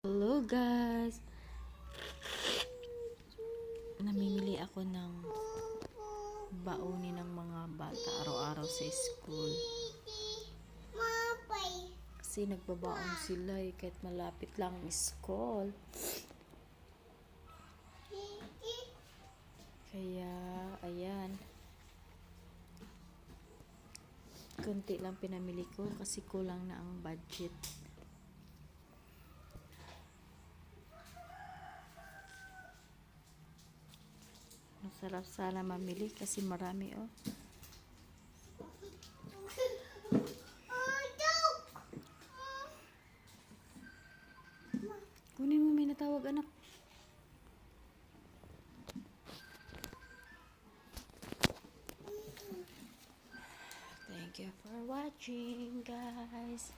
Hello guys! Namimili ako ng baunin ng mga bata araw-araw sa school. Kasi nagbabaon sila kahit malapit lang ang school. Kaya, ayan. Kunti lang pinamili ko kasi kulang na ang budget. Masarap sana mamili kasi marami oh. Kunin mo, may natawag anak. Thank you for watching guys.